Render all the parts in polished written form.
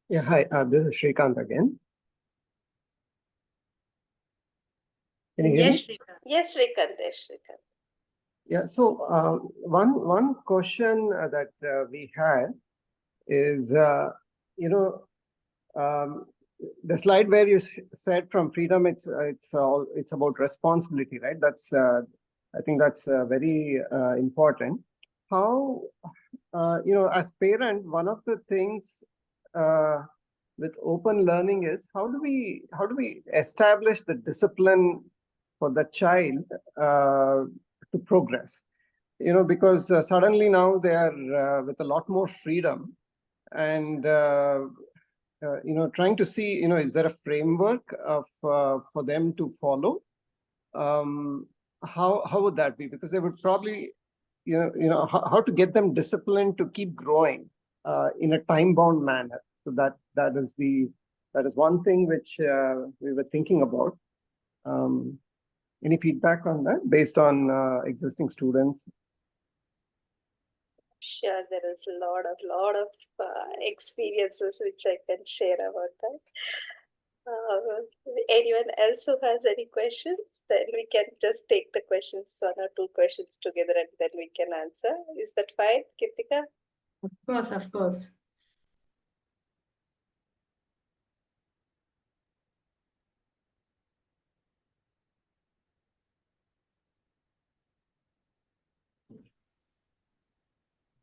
Yeah, hi, this is Shrikant again. Can you hear Yes, me? Shrikant. Yes, Shrikant. Yes, Shrikant. Yeah, so one question that we had is, you know, um, the slide where you said from freedom, it's about responsibility, right? That's I think that's very important. How as parent, one of the things uh, with open learning is how do we establish the discipline for the child to progress? Because suddenly now they are with a lot more freedom, and trying to see, is there a framework of for them to follow? How would that be? Because they would probably, how to get them disciplined to keep growing in a time bound manner. So that is one thing which we were thinking about. um, any feedback on that based on existing students? Sure, there is a lot of experiences which I can share about that. Anyone else who has any questions? Then we can just take the questions, one or two questions together, and then we can answer. Is that fine, Kirtika? Of course, of course.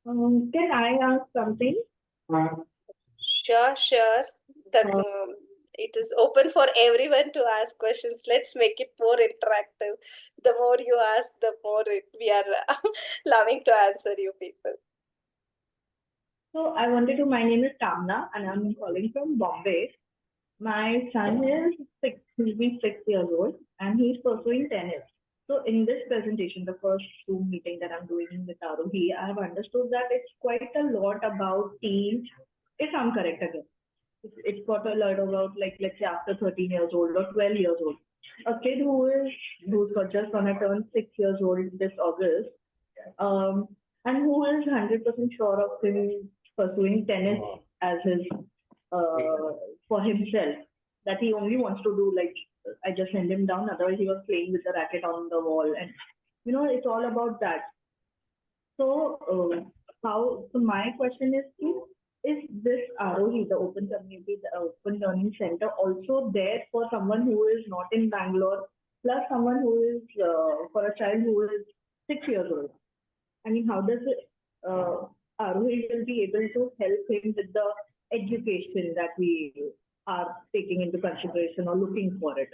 Can I ask something? Sure, sure. The it is open for everyone to ask questions. Let's make it more interactive. The more you ask, the more we are loving to answer you people. So my name is Kamna and I'm calling from Bombay. My son is he'll be 6 years old and he's pursuing tennis. So in this presentation, the first Zoom meeting that I'm doing with Aarohi, I have understood that it's quite a lot about teens, if I'm correct again. It's got a lot about, like, let's say after 13 years old or 12 years old. A kid who's got just gonna turn 6 years old this August, um, and who is 100% sure of him pursuing tennis as his for himself. That he only wants to do, like, I just send him down. Otherwise, he was playing with the racket on the wall, and it's all about that. So, so my question is this Aarohi, the open community, the open learning center, also there for someone who is not in Bangalore, plus someone who is for a child who is 6 years old? I mean, how does it, Aarohi will be able to help him with the education that we are taking into consideration or looking for it?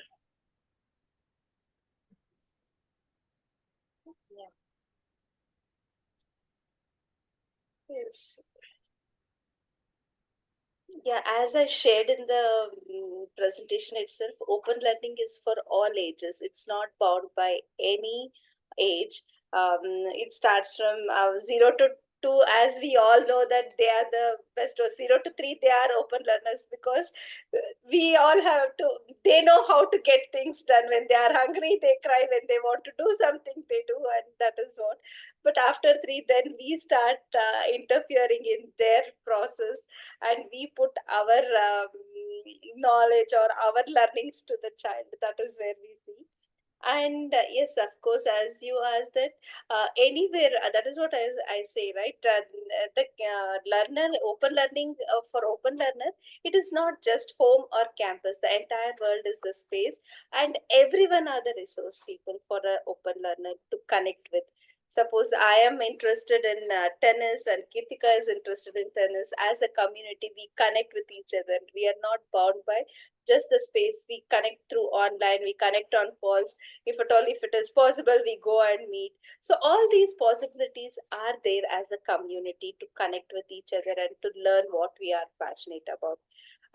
Yeah. Yes. Yeah, as I shared in the presentation itself, open learning is for all ages. It's not bound by any age. It starts from 0 to 2, as we all know that they are the best, or 0 to 3, they are open learners, because we all have to, they know how to get things done. When they are hungry, they cry. When they want to do something, they do, and that is what. But after 3, then we start interfering in their process, and we put our knowledge or our learnings to the child. That is where we see. And yes, of course, as you asked that, anywhere, that is what I say, right? The learner, open learning, for open learner, it is not just home or campus. The entire world is the space, and everyone are the resource people for an open learner to connect with. Suppose I am interested in tennis and Kirtika is interested in tennis. As a community, we connect with each other. We are not bound by just the space. We connect through online, we connect on calls. If at all, if it is possible, we go and meet. So all these possibilities are there as a community to connect with each other and to learn what we are passionate about.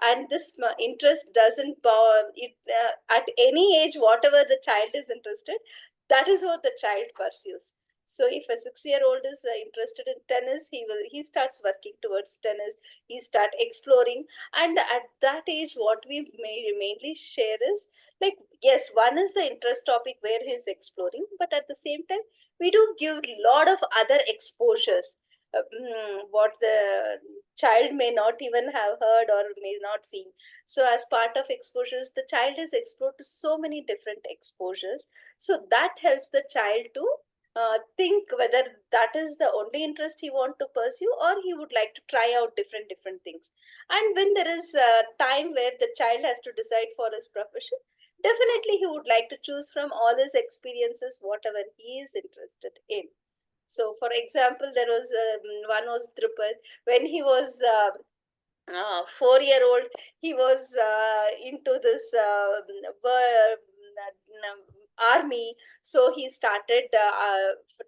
And this interest doesn't bow it, at any age, whatever the child is interested, that is what the child pursues. So if a 6 year old is interested in tennis, he starts working towards tennis. He start exploring, and at that age, what we may mainly share is, like, yes, one is the interest topic where he's exploring, but at the same time, we do give a lot of other exposures. what the child may not even have heard or may not seen. So as part of exposures, the child is exposed to so many different exposures. So that helps the child to think whether that is the only interest he want to pursue, or he would like to try out different things. And when there is a time where the child has to decide for his profession, definitely he would like to choose from all his experiences whatever he is interested in. So for example, there was one was Drupad. When he was 4-year-old, he was into this army. So he started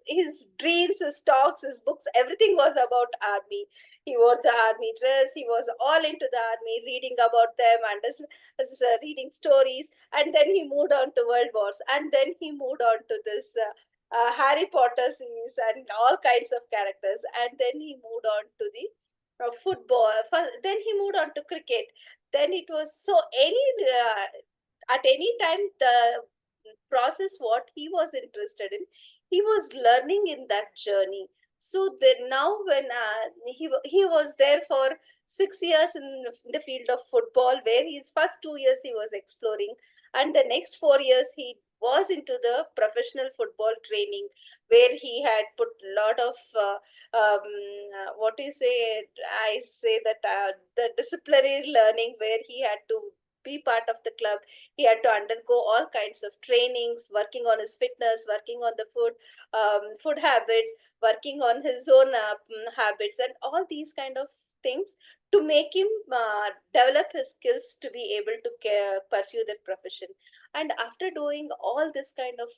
his dreams, his talks, his books, everything was about army. He wore the army dress. He was all into the army, reading about them and reading stories. And then he moved on to world wars, and then he moved on to this Harry Potter series and all kinds of characters, and then he moved on to the football. Then he moved on to cricket. Then it was so at any time the process what he was interested in, he was learning in that journey. So then now when he was there for 6 years in the field of football, where his first 2 years he was exploring, and the next 4 years he was into the professional football training, where he had put a lot of what do you say? I say that the disciplinary learning, where he had to be part of the club. He had to undergo all kinds of trainings, working on his fitness, working on the food habits, working on his own habits, and all these kind of things to make him develop his skills to be able to pursue that profession. And after doing all this kind of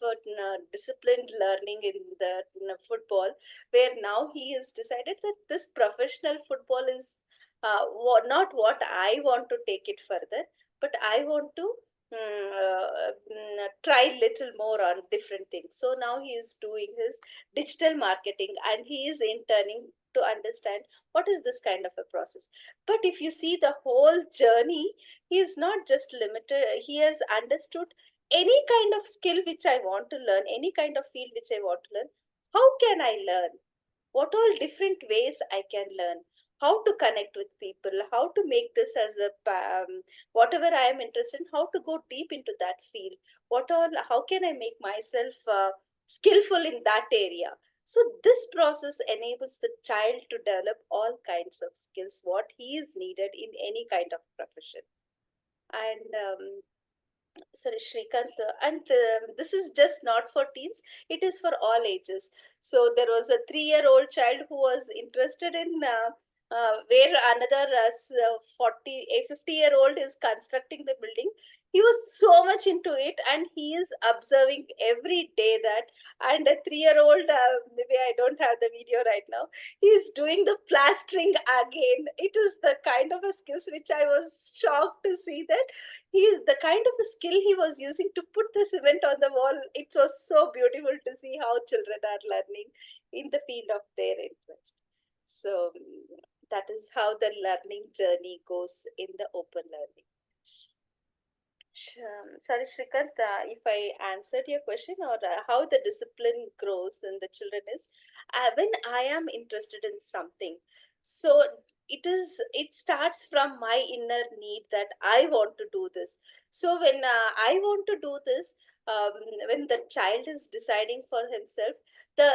disciplined learning in the football, where now he has decided that this professional football is not what I want to take it further, but I want to try little more on different things. So now he is doing his digital marketing, and he is interning to understand what is this kind of a process. But if you see the whole journey, he is not just limited. He has understood any kind of skill which I want to learn, any kind of field which I want to learn. How can I learn? What all different ways I can learn? How to connect with people? How to make this as a whatever I am interested in? How to go deep into that field? What all? How can I make myself skillful in that area? So this process enables the child to develop all kinds of skills what he is needed in any kind of profession. And sorry, Shrikant, and this is just not for teens, it is for all ages. So there was a 3-year-old child who was interested in where another 50-year-old is constructing the building. He was so much into it, and he is observing every day that. And a 3-year-old, maybe I don't have the video right now, he is doing the plastering again. It is the kind of a skills which I was shocked to see that he the kind of a skill he was using to put the cement on the wall. It was so beautiful to see how children are learning in the field of their interest. So that is how the learning journey goes in the open learning. Sorry, Shrikant, if I answered your question, or how the discipline grows in the children is when I am interested in something. So it starts from my inner need that I want to do this. So when I want to do this, when the child is deciding for himself,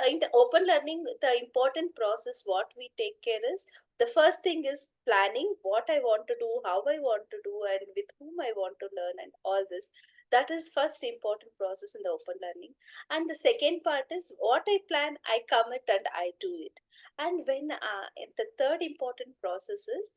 in the open learning, the important process what we take care is, the first thing is planning what I want to do, how I want to do, and with whom I want to learn, and all this. That is first important process in the open learning. And the second part is what I plan, I commit, and I do it. And when the third important process is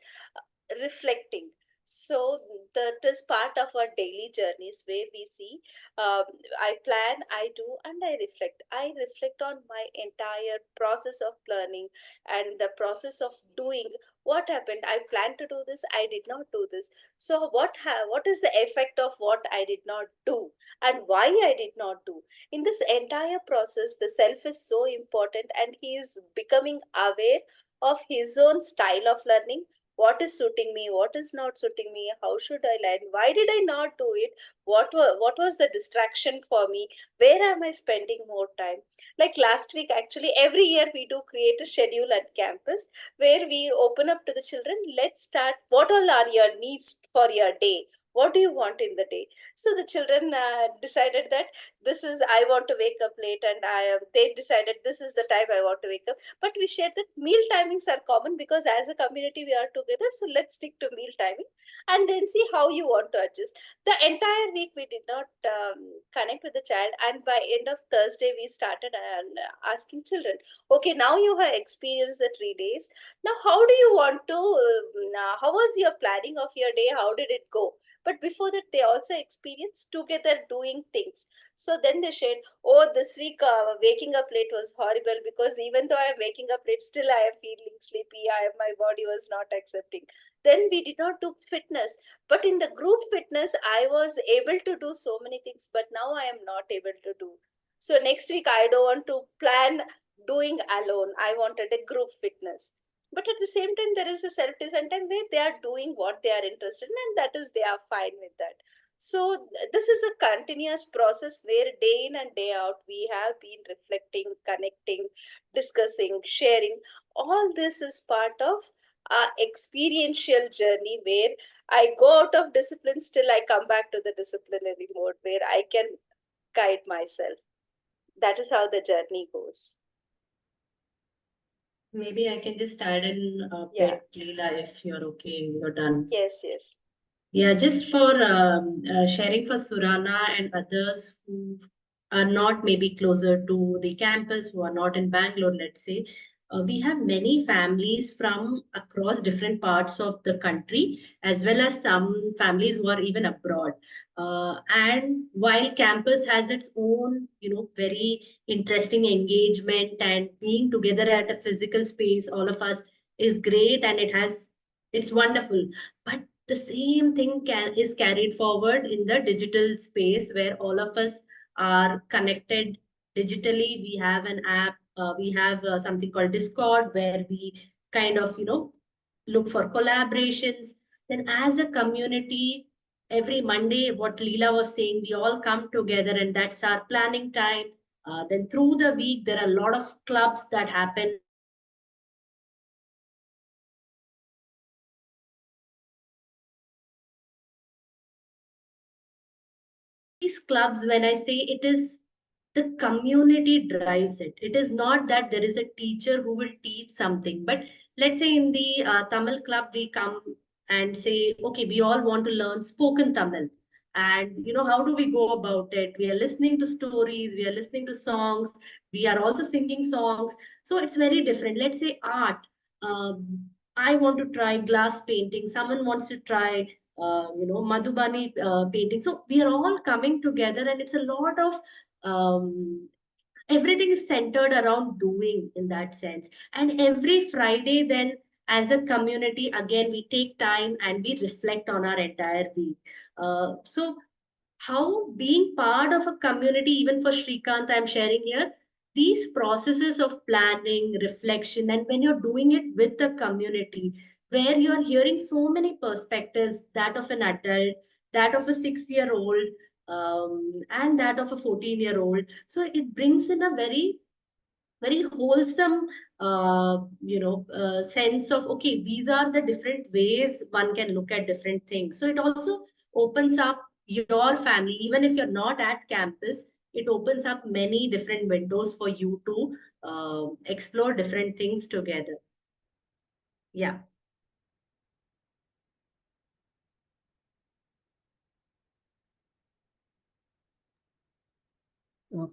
reflecting. So that is part of our daily journeys, where we see I plan, I do, and I reflect. I reflect on my entire process of learning and the process of doing. What happened? I planned to do this, I did not do this. So what is the effect of what I did not do, and why I did not do? In this entire process, the self is so important, and he is becoming aware of his own style of learning, what is suiting me, what is not suiting me, how should I learn, why did I not do it, what was the distraction for me, where am I spending more time. Like last week, actually, every year we do create a schedule at campus where we open up to the children. Let's start. What all are your needs for your day? What do you want in the day? So the children decided that this is, I want to wake up late, and they decided this is the time I want to wake up. But we shared that meal timings are common because as a community we are together. So let's stick to meal timing and then see how you want to adjust. The entire week we did not connect with the child, and by end of Thursday we started asking children, okay, now you have experienced the 3 days. Now how do you want to how was your planning of your day, how did it go? But before that they also experienced together doing things. So then they shared, oh, this week waking up late was horrible because even though I am waking up late, still I am feeling sleepy, my body was not accepting. Then we did not do fitness, but in the group fitness I was able to do so many things, but now I am not able to do. So next week I don't want to plan doing alone, I wanted a group fitness. But at the same time there is a self-design time where they are doing what they are interested in, and that is, they are fine with that. So this is a continuous process where day in and day out we have been reflecting, connecting, discussing, sharing. All this is part of our experiential journey where I go out of discipline, still I come back to the disciplinary mode where I can guide myself. That is how the journey goes. Maybe I can just add in a Yeah. bit, Leela, if you're okay, you're done. Yes, yes. Yeah, just for sharing for Surana and others who are not maybe closer to the campus, who are not in Bangalore, let's say. We have many families from across different parts of the country, as well as some families who are even abroad. And while campus has its own, very interesting engagement and being together at a physical space, all of us is great and it's wonderful. But the same thing is carried forward in the digital space where all of us are connected digitally. We have an app, we have something called Discord where we kind of look for collaborations. Then as a community, every Monday, what Leela was saying, we all come together and that's our planning time. Then through the week there are a lot of clubs that happen. These clubs, when I say, it is the community drives it. It is not that there is a teacher who will teach something. But let's say in the Tamil club, we come and say, okay, we all want to learn spoken Tamil. And how do we go about it? We are listening to stories, we are listening to songs, we are also singing songs. So it's very different. Let's say art. I want to try glass painting. Someone wants to try Madhubani painting. So we are all coming together, and it's a lot of everything is centered around doing in that sense. And every Friday, then as a community, again, we take time and we reflect on our entire week. So how being part of a community, even for Shrikant, I'm sharing here, these processes of planning, reflection, and when you're doing it with the community, where you're hearing so many perspectives, that of an adult, that of a 6-year-old, and that of a 14-year-old. So it brings in a very very wholesome sense of, okay, these are the different ways one can look at different things. So it also opens up your family, even if you're not at campus, it opens up many different windows for you to explore different things together. Yeah.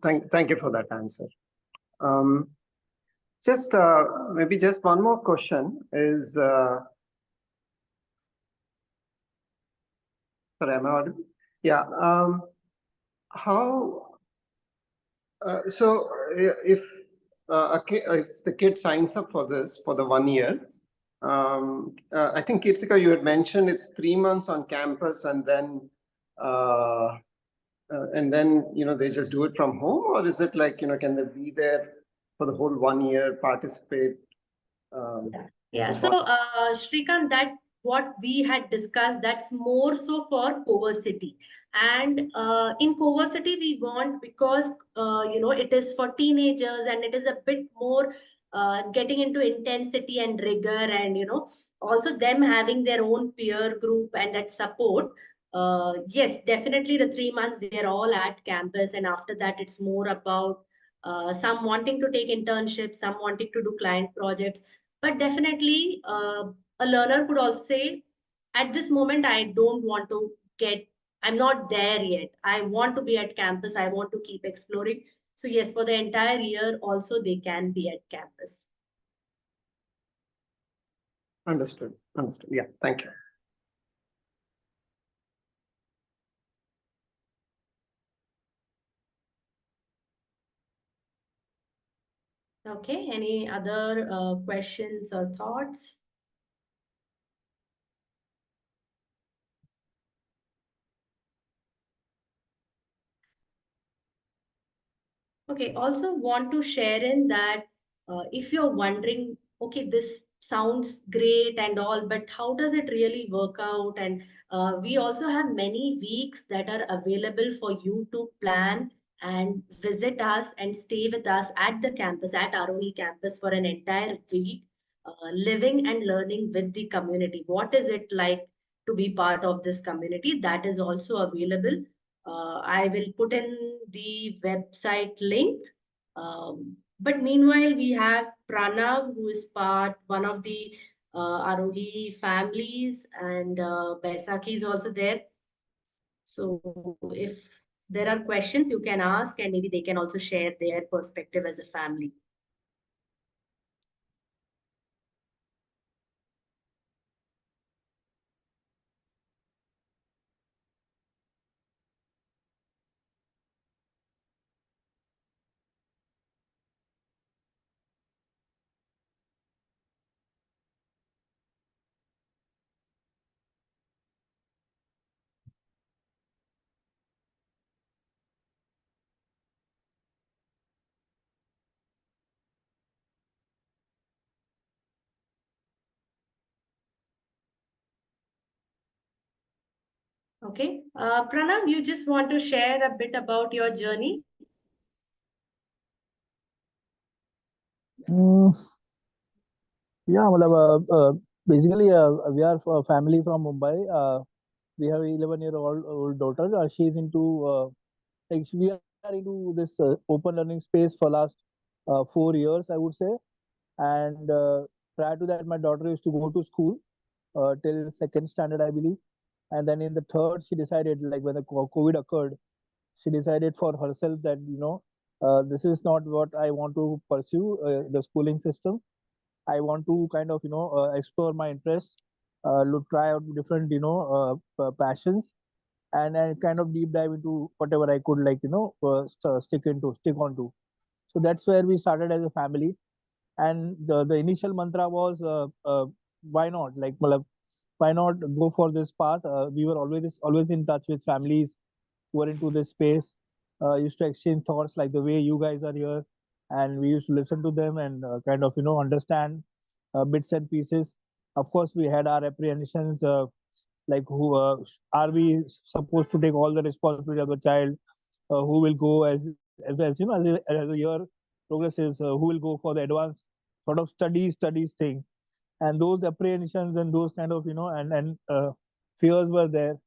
Thank you for that answer. Just maybe just one more question is, sorry, am I audible? Yeah. How, so if if the kid signs up for this for the 1 year, I think Kirtika, you had mentioned it's 3 months on campus and then they just do it from home, or is it like, can they be there for the whole 1 year, participate? Yeah, Just so want- Shrikant, that what we had discussed, that's more so for CoVersity. And in CoVersity, we want because it is for teenagers and it is a bit more getting into intensity and rigor, and also them having their own peer group and that support. Yes, definitely the 3 months they're all at campus, and after that it's more about some wanting to take internships, some wanting to do client projects, but definitely, a learner could also say, at this moment, I don't want to get, I'm not there yet. I want to be at campus. I want to keep exploring. So, yes, for the entire year, also they can be at campus. Understood. Understood. Yeah. Thank you. Okay, any other questions or thoughts? Okay, also want to share in that if you're wondering, okay, this sounds great and all, but how does it really work out? And we also have many weeks that are available for you to plan and visit us and stay with us at the campus, at Aarohi campus for an entire week, living and learning with the community. What is it like to be part of this community? That is also available. I will put in the website link. But meanwhile, we have Pranav, who is one of the Aarohi families, and Baisakhi is also there. So if there are questions, you can ask, and maybe they can also share their perspective as a family. Okay. Pranav, you just want to share a bit about your journey? Yeah, basically, we are a family from Mumbai. We have 11-year-old daughter. She's into we are into this open learning space for last 4 years, I would say. And prior to that, my daughter used to go to school till second standard, I believe. And then in the third, she decided, like when the COVID occurred, she decided for herself that this is not what I want to pursue the schooling system. I want to kind of explore my interests, look try out different passions, and kind of deep dive into whatever I could stick onto. So that's where we started as a family, and the initial mantra was why not, why not go for this path. We were always in touch with families who are into this space, used to exchange thoughts like the way you guys are here, and we used to listen to them and kind of understand bits and pieces. Of course, we had our apprehensions, like who are we supposed to take all the responsibility of the child? Who will go as a year progresses? Who will go for the advanced sort of studies thing? And those apprehensions and those kind of and fears were there.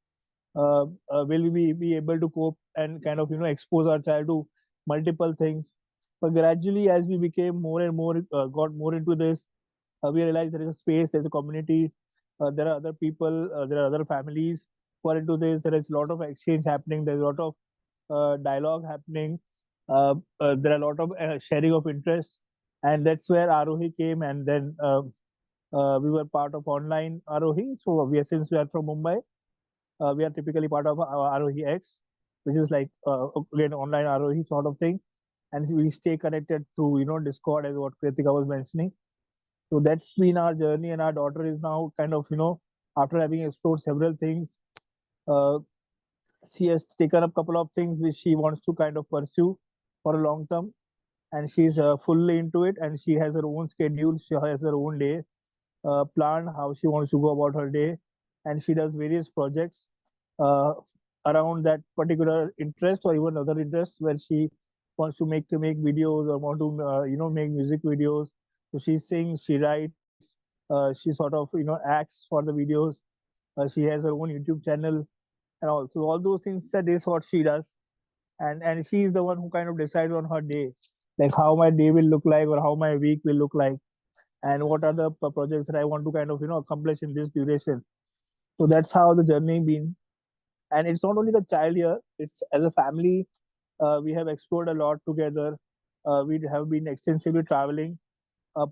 Will we be able to cope and kind of expose our child to multiple things? But gradually, as we became more and more got more into this, we realized there is a space, there's a community, there are other people, there are other families who are into this. There is a lot of exchange happening, there's a lot of dialogue happening, there are a lot of sharing of interests, and that's where Aarohi came. And then we were part of online Aarohi. So since we are from Mumbai, we are typically part of Aarohi X, which is like again online Aarohi sort of thing, and we stay connected through Discord, as what Kritika was mentioning. So that's been our journey, and our daughter is now kind of after having explored several things, uh, she has taken up a couple of things which she wants to kind of pursue for a long term, and she's fully into it, and she has her own schedule, she has her own day. plan how she wants to go about her day, and she does various projects uh, around that particular interest or even other interests where she wants to make videos or want to make music videos. So she sings, she writes, she sort of acts for the videos. She has her own YouTube channel and all. So all those things, that is what she does, and she is the one who kind of decides on her day, like how my day will look like or how my week will look like, and what are the projects that I want to kind of accomplish in this duration. So that's how the journey been. And it's not only the child here; it's as a family. We have explored a lot together. We have been extensively traveling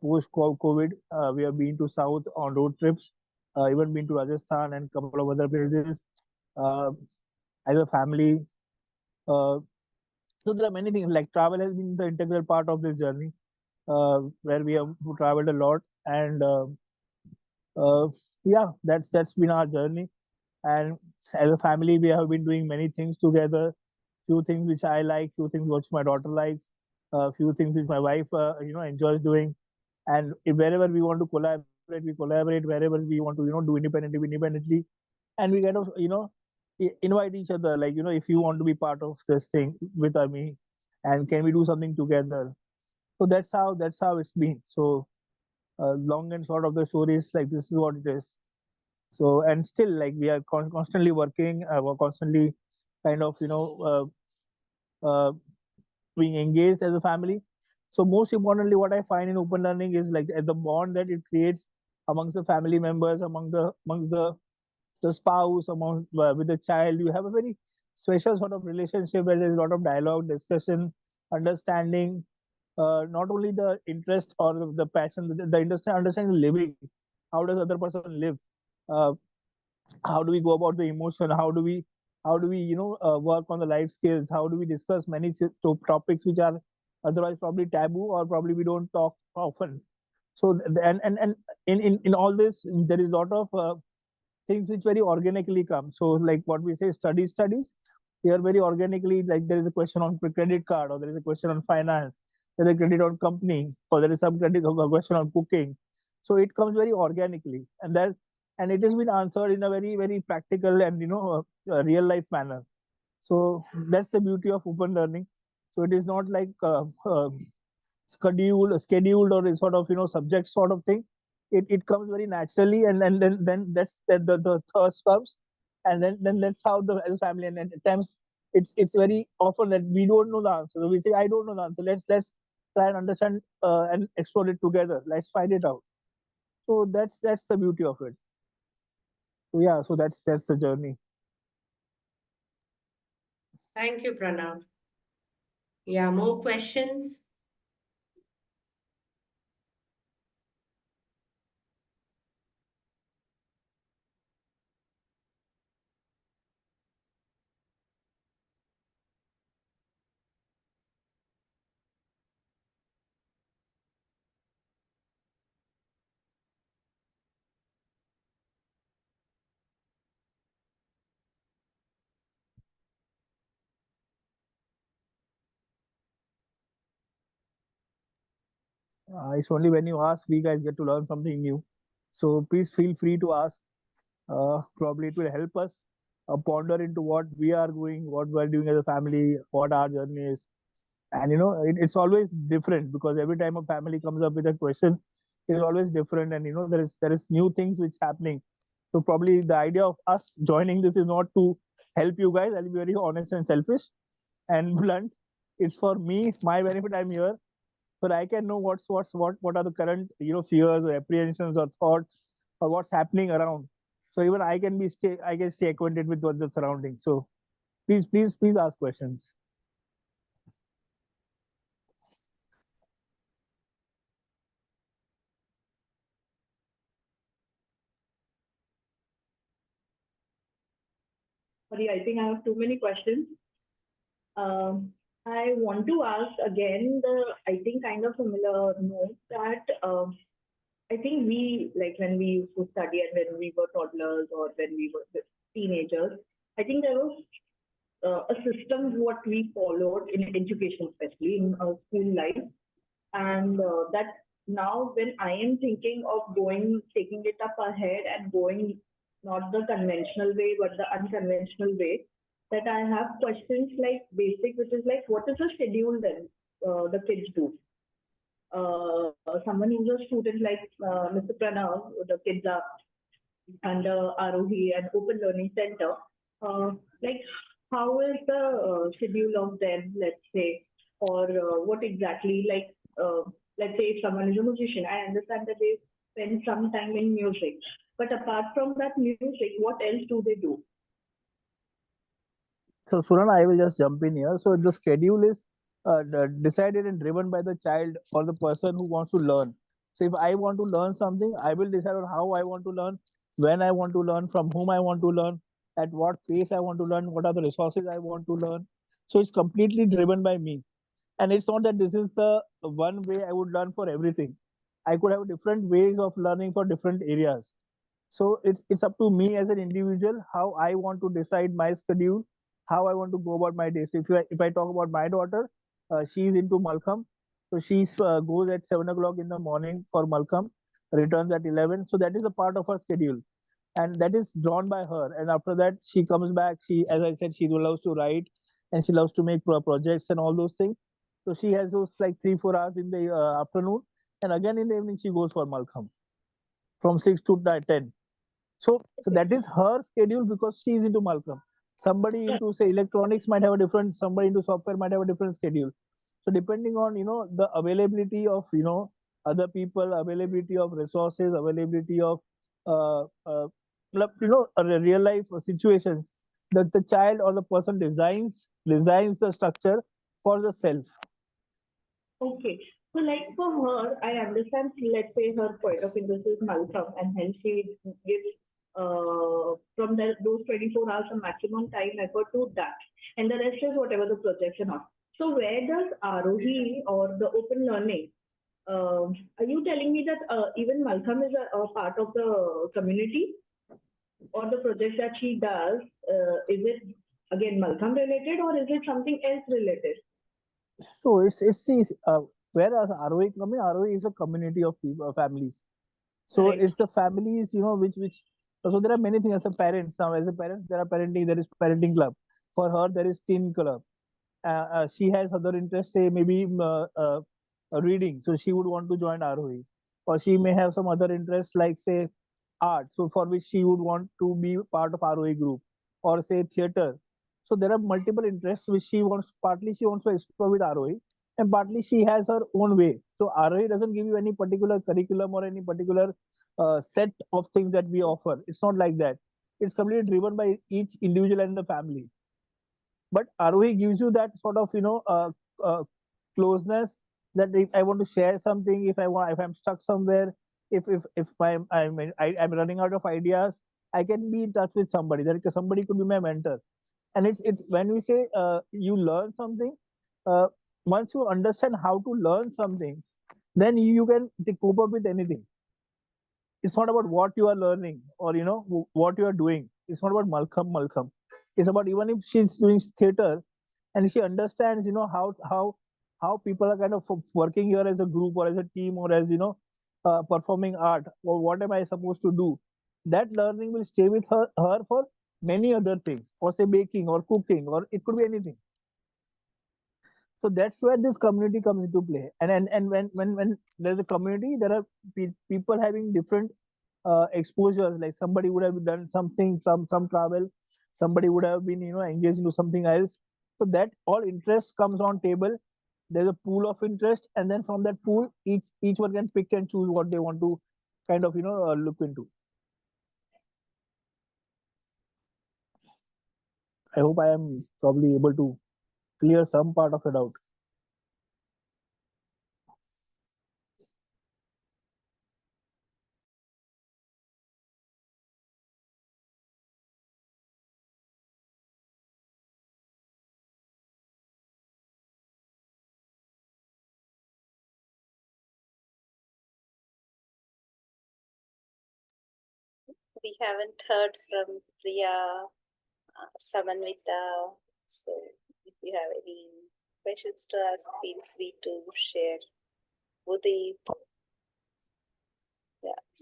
post COVID. We have been to South on road trips, even been to Rajasthan and a couple of other places uh, as a family. Uh, so there are many things, like travel has been the integral part of this journey, where we have traveled a lot, and uh, yeah, that's been our journey. And as a family, we have been doing many things together. Few things which I like, few things which my daughter likes, few things which my wife enjoys doing. And if wherever we want to collaborate, we collaborate. Wherever we want to do independently, we independently. And we kind of invite each other, like if you want to be part of this thing with me, and can we do something together. So that's how it's been. So long and short of the story is like this is what it is. So, and still, like, we are constantly working, we're constantly kind of being engaged as a family. So most importantly, what I find in open learning is like the bond that it creates amongst the family members, amongst the spouse, among with the child. You have a very special sort of relationship where there's a lot of dialogue, discussion, understanding, not only the interest or the passion, the understanding living. How does other person live? Uh, how do we go about the emotion? How do we work on the life skills? How do we discuss many topics which are otherwise probably taboo, or probably we don't talk often. So and in all this, there is a lot of things which very organically come. So like what we say, studies here very organically, like there is a question on credit card, or there is a question on finance, there is a credit on company, or there is some credit a question on cooking. So it comes very organically, and it has been answered in a very very practical and real life manner. So that's the beauty of open learning. So it is not like scheduled or a sort of subject sort of thing. It comes very naturally, and then that's the thirst comes, and then that's how the as a family. And at times it's very often that we don't know the answer, so we say I don't know the answer, let's try and understand and explore it together, let's find it out. So that's the beauty of it. So yeah, so that's the journey. Thank you, Pranav. Yeah, more questions? It's only when you ask we guys get to learn something new. So please feel free to ask. Probably it will help us ponder into what we are doing, what we're doing as a family, what our journey is. And it's always different, because every time a family comes up with a question, it is always different, and there is new things which happening. So probably the idea of us joining this is not to help you guys. I'll be very honest and selfish and blunt. It's for me, my benefit. I'm here so that I can know what are the current fears or apprehensions or thoughts, or what's happening around. So even I can stay acquainted with what's the surrounding. So please ask questions. Sorry, I think I have too many questions. I want to ask again I think kind of similar note that I think we, like when we used to study and when we were toddlers or when we were teenagers, I think there was a system what we followed in education, especially in our school life, and that now when I am thinking of taking it up ahead and going not the conventional way, but the unconventional way, that I have questions like basic, which is like, what is the schedule then the kids do? Someone who's a student like Mr. Pranav, the kids are under Aarohi and Open Learning Center. Uh, like, how is the schedule of them, let's say, or what exactly, let's say if someone is a musician, I understand that they spend some time in music. But apart from that music, what else do they do? So, Suran, I will just jump in here. So, the schedule is decided and driven by the child or the person who wants to learn. So, if I want to learn something, I will decide on how I want to learn, when I want to learn, from whom I want to learn, at what pace I want to learn, what are the resources I want to learn. So, it's completely driven by me. And it's not that this is the one way I would learn for everything. I could have different ways of learning for different areas. So it's up to me as an individual how I want to decide my schedule, how I want to go about my days. If I talk about my daughter, she's into Malcolm, so she goes at 7 o'clock in the morning for Malcolm, returns at 11. So that is a part of her schedule, and that is drawn by her. And after that, she comes back. She, as I said, she loves to write, and she loves to make projects and all those things. So she has those like 3-4 hours in the afternoon, and again in the evening she goes for Malcolm from 6 to 10. So Okay. that is her schedule because she is into Malcolm. Somebody into say electronics might have a different. Somebody into software might have a different schedule. So depending on the availability of other people, availability of resources, availability of uh, uh, a real life situations, that the child or the person designs the structure for the self. Okay. So like for her, I understand, let's say her point of interest is Malcolm, and hence she gives from those 24 hours a maximum time effort to that. And the rest is whatever the projection of. So where does Aarohi or the open learning, are you telling me that even Malcolm is a part of the community or the project that she does? Is it again Malcolm related or is it something else related? So where ROE coming? ROE is a community of people, families. So Right. it's the families, which so there are many things as a parents. Now as a parent, there is parenting club. For her, there is teen club. She has other interests, say maybe reading. So she would want to join ROE, or she may have some other interests like say art. So for which she would want to be part of ROE group, or say theater. So there are multiple interests which partly she wants to explore with ROE, and partly she has her own way. So ROE doesn't give you any particular curriculum or any particular set of things that we offer. It's not like that. It's completely driven by each individual and the family. But Arohi gives you that sort of closeness, that if I want to share something, if I'm stuck somewhere, if I'm running out of ideas, I can be in touch with somebody. That somebody could be my mentor. And it's when we say you learn something, uh, once you understand how to learn something, then you can cope up with anything. It's not about what you are learning or what you are doing. It's not about Malcolm. It's about, even if she's doing theater and she understands how people are kind of working here as a group or as a team or as performing art, or what am I supposed to do, that learning will stay with her for many other things, or say baking or cooking, or it could be anything. So that's where this community comes into play. And when there's a community, there are people having different exposures. Like somebody would have done something, some travel, somebody would have been engaged into something else. So that all interest comes on table. There's a pool of interest, and then from that pool, each one can pick and choose what they want to kind of look into. I hope I am probably able to clear some part of it out. We haven't heard from Priya, Samanvita. So if you have any questions to ask, feel free to share. Uday.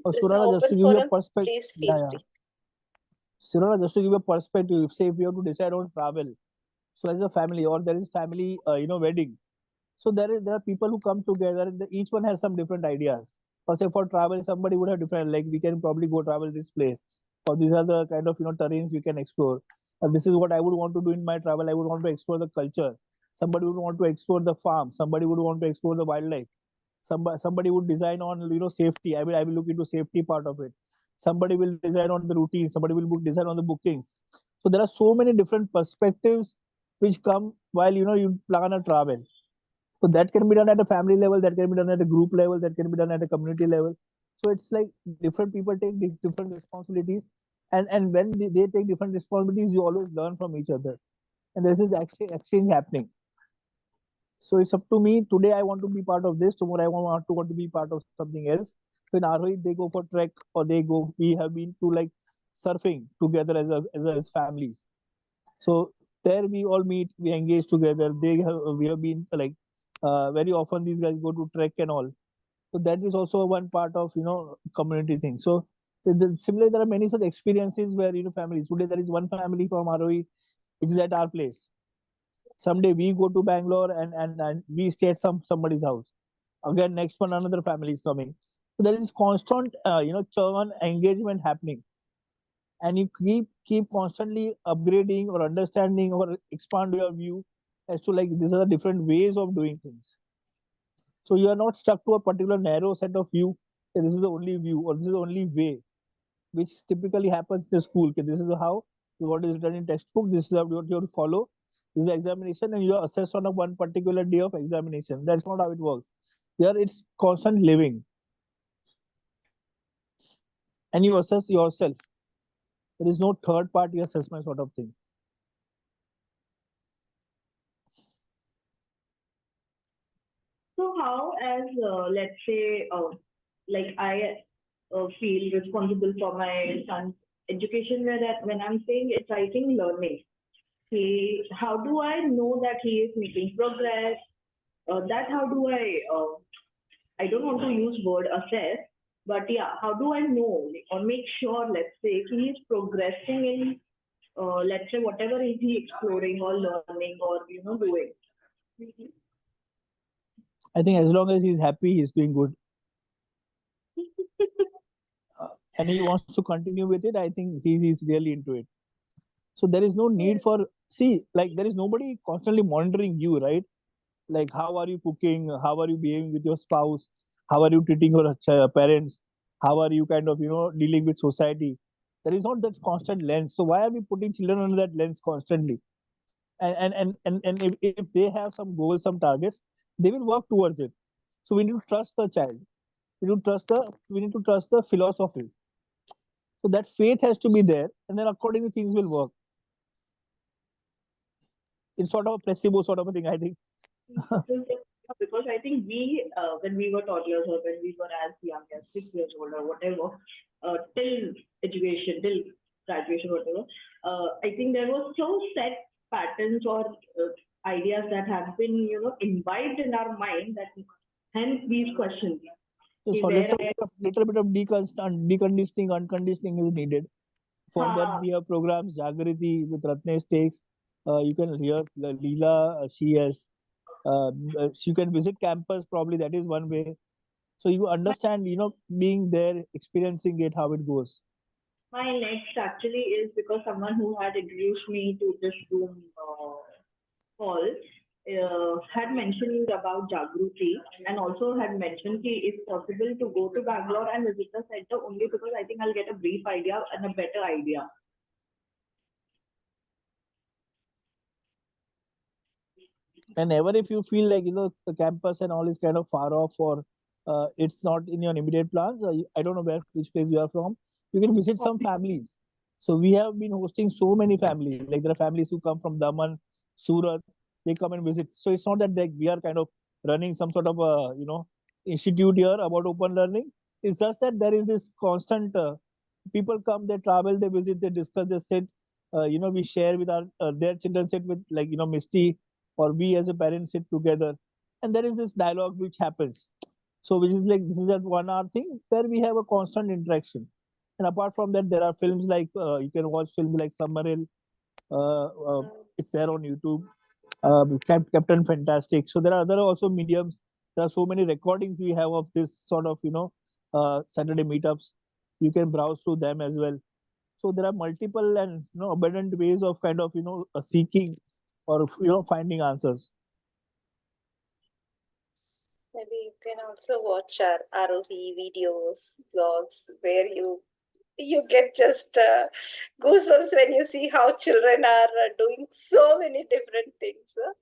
This is Surana, just to open give you a forum. perspective, Please feel yeah. free. Surana, just to give you a perspective, say if you have to decide on travel, so as a family or there is family, wedding. So there are people who come together and each one has some different ideas. For say for travel, somebody would have different, like we can probably go travel this place, or these are the kind of terrains we can explore. This is what I would want to do in my travel. I would want to explore the culture. Somebody would want to explore the farm. Somebody would want to explore the wildlife. Somebody would design on safety. I will look into safety part of it. Somebody will design on the routine. Somebody will design on the bookings. So there are so many different perspectives which come while you plan a travel. So that can be done at a family level, that can be done at a group level, that can be done at a community level. So it's like different people take different responsibilities, and when they take different responsibilities, you always learn from each other, and there's this exchange happening. So it's up to me. Today I want to be part of this. Tomorrow I want to be part of something else. So in Aarohi, they go for trek or they go. We have been to like surfing together as families. So there we all meet, we engage together. We have been like very often these guys go to trek and all. So that is also one part of community thing. So similarly, there are many such experiences where families. Today there is one family from Aarohi which is at our place. Someday we go to Bangalore and we stay at somebody's house. Again, next one another family is coming. So there is constant churn engagement happening, and you keep constantly upgrading or understanding or expand your view as to like these are the different ways of doing things. So you are not stuck to a particular narrow set of view. Okay, this is the only view or this is the only way, which typically happens in the school. Okay, this is how what is written in textbook. This is what you have to follow. This is the examination, and you are assessed on a one particular day of examination. That's not how it works. Here it's constant living, and you assess yourself. There is no third party assessment sort of thing. So how, as let's say, like I feel responsible for my son's education, where that when I'm saying exciting learning, how do I know that he is making progress? That how do I don't want to use word assess, but yeah, how do I know or make sure, let's say, he is progressing in, let's say, whatever is he exploring or learning or doing. I think as long as he's happy, he's doing good. And he wants to continue with it, I think he's really into it. So there is no need for, see, like there is nobody constantly monitoring you, right? Like how are you cooking? How are you behaving with your spouse? How are you treating your parents? How are you kind of dealing with society? There is not that constant lens. So why are we putting children under that lens constantly? And if they have some goals, some targets, they will work towards it. So we need to trust the child. We need to trust the philosophy. So that faith has to be there, and then accordingly things will work. It's sort of a placebo sort of a thing, I think. Because I think when we were toddlers or when we were as young as 6 years old or whatever, till education, till graduation, whatever, I think there was so set patterns or ideas that have been, imbibed in our mind that hence these questions. So little bit of deconditioning, unconditioning is needed. For that, we have programs. Jagriti with Ratnesh takes. You can hear Leela. She can visit campus. Probably that is one way. So you understand, being there, experiencing it, how it goes. My next actually is because someone who had introduced me to this Zoom call had mentioned about Jagruti and also had mentioned that it's possible to go to Bangalore and visit the center only because I think I'll get a brief idea and a better idea. And ever if you feel like the campus and all is kind of far off, or it's not in your immediate plans, I don't know which place you are from, you can visit some families. So we have been hosting so many families. Like there are families who come from Daman, Surat, they come and visit. So it's not that like we are kind of running some sort of a institute here about open learning. It's just that there is this constant people come, they travel, they visit, they discuss, they sit. We share with our their children, sit with like Misty, or we as a parent sit together, and there is this dialogue which happens. So which is like, this is that 1 hour thing where we have a constant interaction. And apart from that, there are films like you can watch films like Submarine. It's there on YouTube. Captain Fantastic. So there are other also mediums. There are so many recordings we have of this sort of Saturday meetups. You can browse through them as well. So there are multiple and abundant ways of kind of seeking or finding answers. Maybe you can also watch our Aarohi videos, blogs, where you get just goosebumps when you see how children are doing so many different things. Huh?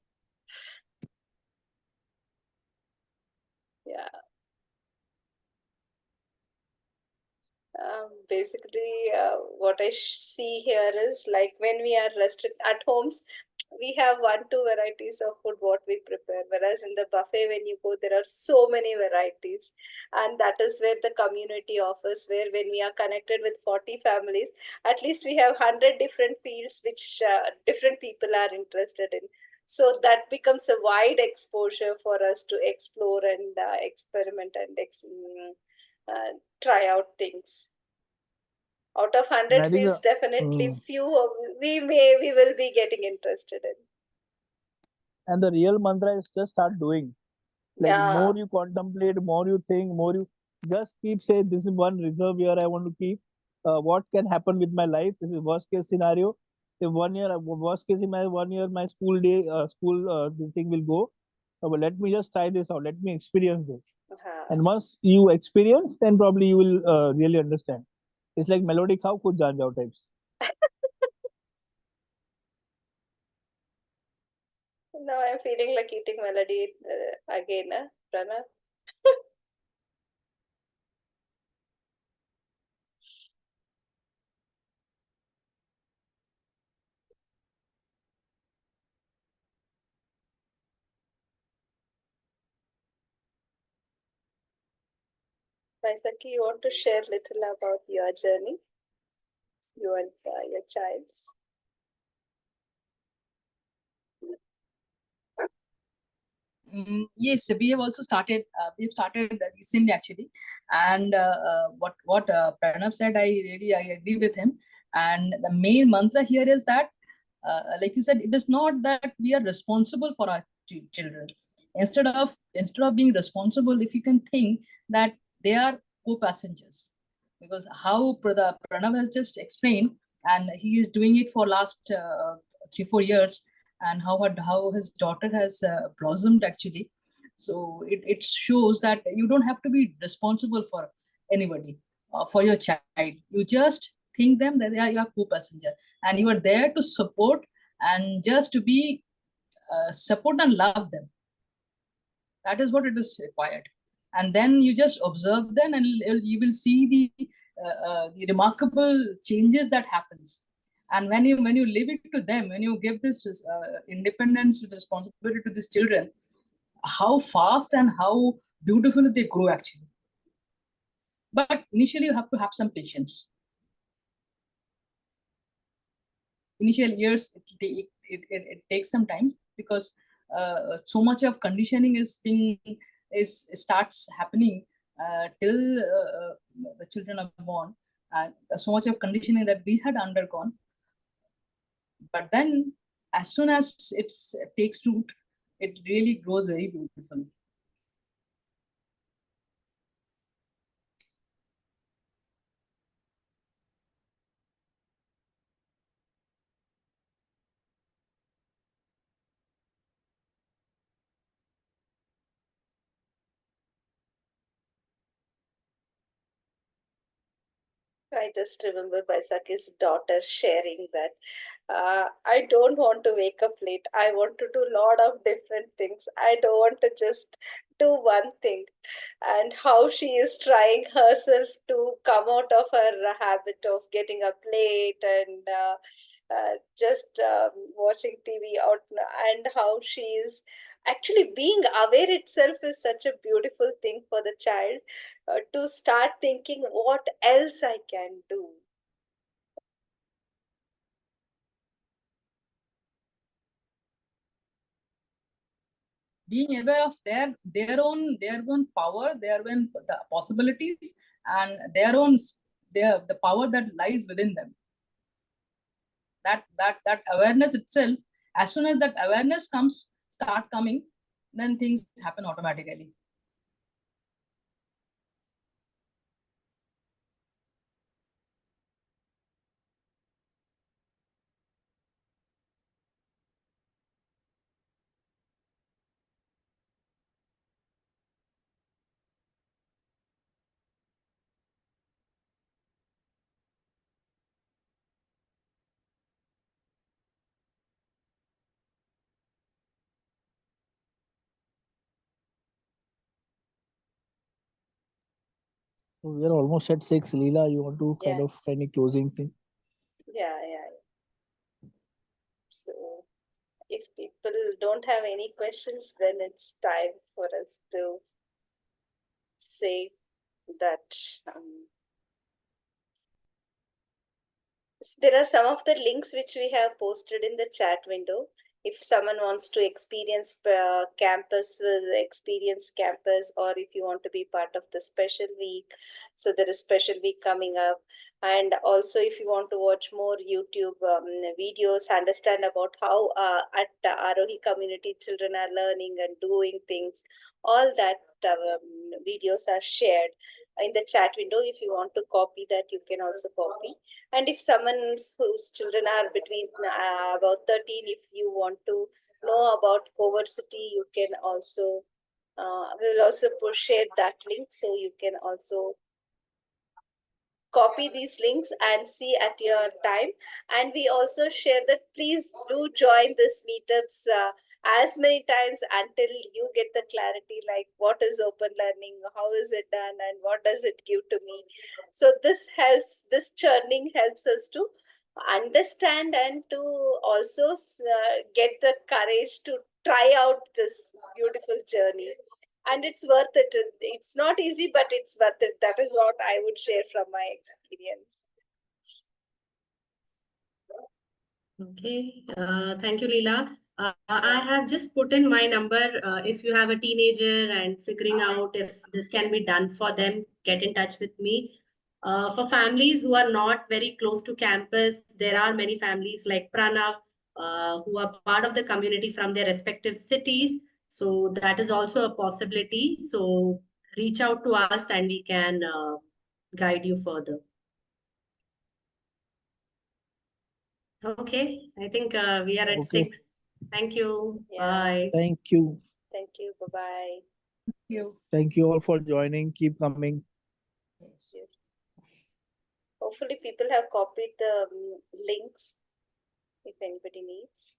Yeah. Basically, what I see here is like when we are restricted at homes, we have 1, 2 varieties of food what we prepare. Whereas in the buffet, when you go, there are so many varieties, and that is where the community offers. Where when we are connected with 40 families, at least we have 100 different fields which different people are interested in. So that becomes a wide exposure for us to explore and experiment and try out things. Out of And 100 I think fields, definitely mm, few we will be getting interested in. and the real mantra is just start doing. Like Yeah. more you contemplate, more you think, more you just keep saying, this is one reserve here I want to keep. What can happen with my life? This is worst case scenario. If 1 year, worst case in my 1 year, my school this thing will go. But let me just try this out. Let me experience this. And once you experience, then probably you will really understand. It's like melody khao khud jaan jao types. Now I'm feeling like eating melody again, Pranav. Vaisakhi, you want to share little about your journey, you and your child's? Yes, we have also started. We've started recently actually, and what Pranav said, I agree with him. And the main mantra here is that, like you said, it is not that we are responsible for our children. Instead of being responsible, if you can think that they are co-passengers, because how Pranav has just explained, and he is doing it for last 3, 4 years, and how his daughter has blossomed actually. So it shows that you don't have to be responsible for anybody, for your child. You just think them that they are your co-passenger, and you are there to support and just to be support and love them. That is what it is required. And then you just observe them, and you will see the remarkable changes that happens. And when you leave it to them, when you give this independence, responsibility to these children, how fast and how beautifully they grow actually. But initially you have to have some patience. Initial years it takes some time, because so much of conditioning starts happening till the children are born, and so much of conditioning that we had undergone. But then as soon as it takes root, it really grows very beautifully. I just remember Baisakhi's daughter sharing that I don't want to wake up late. I want to do a lot of different things. I don't want to just do one thing. And how she is trying herself to come out of her habit of getting up late and just watching TV out, and how she is actually being aware itself is such a beautiful thing for the child to start thinking what else I can do. being aware of their own power, their own the possibilities, and the power that lies within them. That awareness itself, as soon as that awareness start coming, then things happen automatically. So we are almost at 6. Leela, you want to kind Yeah. of any closing thing? Yeah. So if people don't have any questions, then it's time for us to say that there are some of the links which we have posted in the chat window. If someone wants to experience campus, or if you want to be part of the special week, so there is special week coming up. And also, if you want to watch more YouTube videos, understand about how at the Aarohi community children are learning and doing things, all that videos are shared in the chat window. If you want to copy that, you can also copy. And if someone whose children are between about 13, if you want to know about CoVersity, you can also, we will also share that link, so you can also copy these links and see at your time. And we also share that please do join this meetups as many times until you get the clarity, like what is open learning, how is it done, and what does it give to me. So this churning helps us to understand and to also get the courage to try out this beautiful journey. And it's worth it. It's not easy, but it's worth it. That is what I would share from my experience. Okay, thank you, Leela. I have just put in my number. If you have a teenager and figuring out if this can be done for them, get in touch with me. For families who are not very close to campus, there are many families like Pranav who are part of the community from their respective cities. So that is also a possibility. So reach out to us and we can guide you further. Okay, I think we are at Okay. 6. Thank you. Yeah. Bye. Thank you. Thank you. Bye-bye. Thank you all for joining. Keep coming. Yes. Yes. Hopefully people have copied the links if anybody needs.